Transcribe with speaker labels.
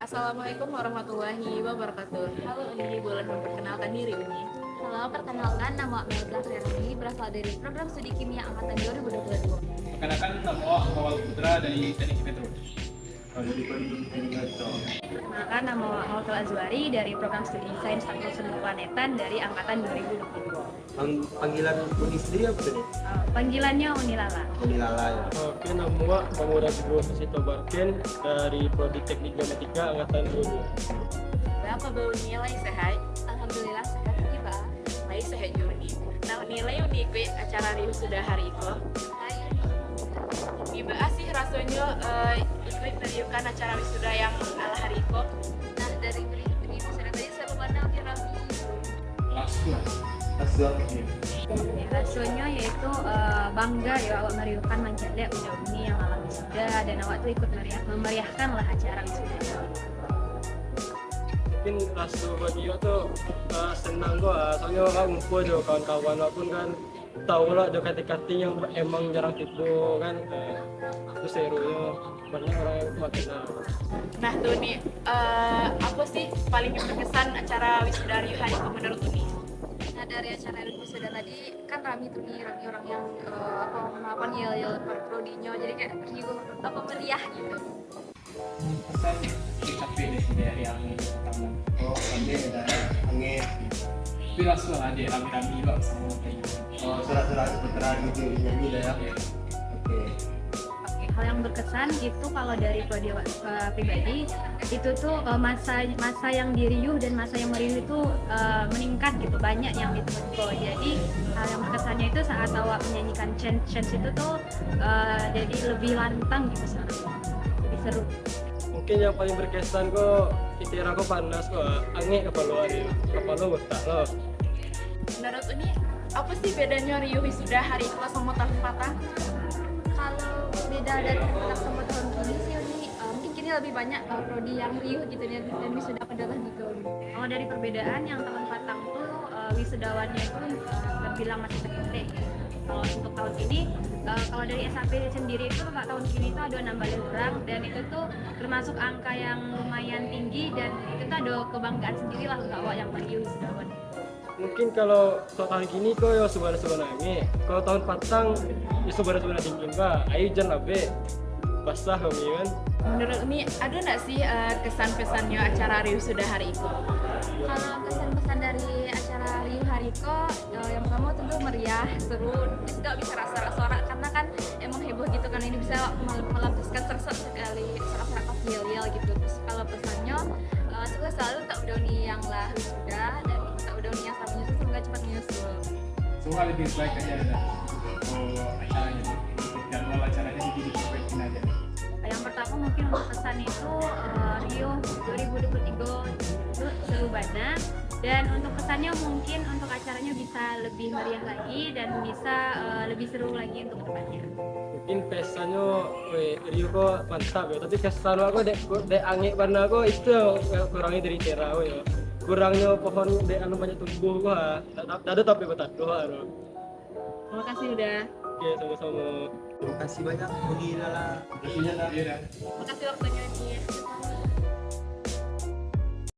Speaker 1: Assalamualaikum warahmatullahi wabarakatuh. Halo Uni, boleh memperkenalkan diri Uni?
Speaker 2: Halo, perkenalkan nama Melda Ferdi, berasal dari program studi kimia angkatan 2022.
Speaker 3: Perkenalkan nama Awal Putra dari Teknik Petro.
Speaker 2: Perkenalkan nama Autul Azwari dari program studi Sains Fakultas Planetan dari angkatan 2022.
Speaker 4: Panggilan Uni sendiri apa nih?
Speaker 2: Panggilannya Unilala.
Speaker 4: Unilala ya.
Speaker 5: Oke, nama Bangura Guru Sito Barken dari Prodi Teknik Geomatika angkatan 22.
Speaker 1: Berapa bau nilai sehat?
Speaker 2: Alhamdulillah sehat nih, Pak.
Speaker 1: Lai sehat Uni. Nah, nilai Uni kue acara riu sudah hari itu.
Speaker 2: Hai.
Speaker 1: Gimana sih rasanya ikut meriuhkan acara wisuda yang ala hari itu?
Speaker 2: Nah, dari beri saya tadi saya memandang Rami.
Speaker 3: Langsung.
Speaker 2: Rasanya yaitu bangga ya awak meriuhkan mencada udah Uni yang alam wisuda dan awak tuh ikut memeriahkan lah acara wisuda.
Speaker 5: Mungkin rasa bagi aku tuh senang gua, soalnya orang ngumpul juga kawan-kawan walaupun kan tahu lah ada kating-kating yang emang jarang tipu kan, itu serunya banyak orang yang makin kenal.
Speaker 1: Nah tuh nih, apa sih paling berkesan acara wisuda riu hari itu menurut Uni?
Speaker 2: Nah, dari acara wisuda tadi kan Rami tuh nih Rami orang yang apa yel per prodinya, jadi kayak riuh apa meriah gitu.
Speaker 3: Pesan capek di sini dari yang pertama.
Speaker 4: Oh, nanti ada angin.
Speaker 3: Tapi langsung ada rame-rame juga sama kayak gitu.
Speaker 4: Oh, surat-surat keterangan gitu nyanyi dah ya. Oke.
Speaker 2: Oke, hal yang berkesan itu kalau dari prodi pribadi itu tuh masa yang diriuh dan masa yang meriuh itu meningkat gitu, banyak yang ditunggu. Jadi hal yang berkesannya itu saat awak menyanyikan chant itu tuh jadi lebih lantang gitu sebenarnya, lebih seru.
Speaker 5: Mungkin yang paling berkesan kok itira aku panas kok, angin kepala lo betah lo.
Speaker 1: Menurut Uni, apa sih bedanya riu wisuda hari itu sama tahun patah?
Speaker 2: Kalau beda dari tahun sama tahun kini sih ini mungkin kini lebih banyak prodi yang riuh gitu dan wisuda adalah gitu. Kalau dari perbedaan yang tahun patang tuh wisudawannya itu terbilang masih sedikit. Kalau untuk tahun ini, kalau dari SAP sendiri itu tahun kini itu ada 16 orang dan itu tuh termasuk angka yang lumayan tinggi dan itu tuh ada kebanggaan sendiri lah untuk awak yang meriuh wisudawan.
Speaker 5: Mungkin kalau tahun gini kok ya sebenarnya angin, kalau tahun patang ya sebenarnya dingin pak, ayo jangan abe basah kami kan.
Speaker 1: Menurut Umi, ada nggak sih kesan-pesannya acara riu wisuda hari itu?
Speaker 2: Kalau kesan-pesan dari acara Riuh Hariko, yang pertama tentu meriah, seru, terus juga bisa rasa-rasa karena kan emang heboh gitu kan, ini bisa melampiaskan sekali sorak-sorak yel-yel gitu. Terus kalau pesannya, sukses selalu tak udauni yang lah wisuda dan tak udauni yang sama nyusul, semoga cepat menyusul.
Speaker 3: Semua lebih baik aja dah. Oh, acaranya, jadwal acaranya diperbaikin aja.
Speaker 2: Yang pertama mungkin untuk pesan itu Rio 2023 itu seru banget, dan untuk pesannya mungkin untuk acaranya bisa lebih meriah lagi dan bisa lebih seru lagi untuk kedepannya.
Speaker 5: Mungkin pesannya Rio kok mantap ya, tapi kesan aku dek angin warna aku itu kurangnya dari Tera ya, kurangnya pohon dek anu banyak tumbuh kok, ada tapi betul doa.
Speaker 1: Terima kasih udah.
Speaker 5: Oke, sama-sama.
Speaker 4: Terima kasih banyak Unilala.
Speaker 3: Terusnya dah.
Speaker 1: Terima kasih waktunya Uni.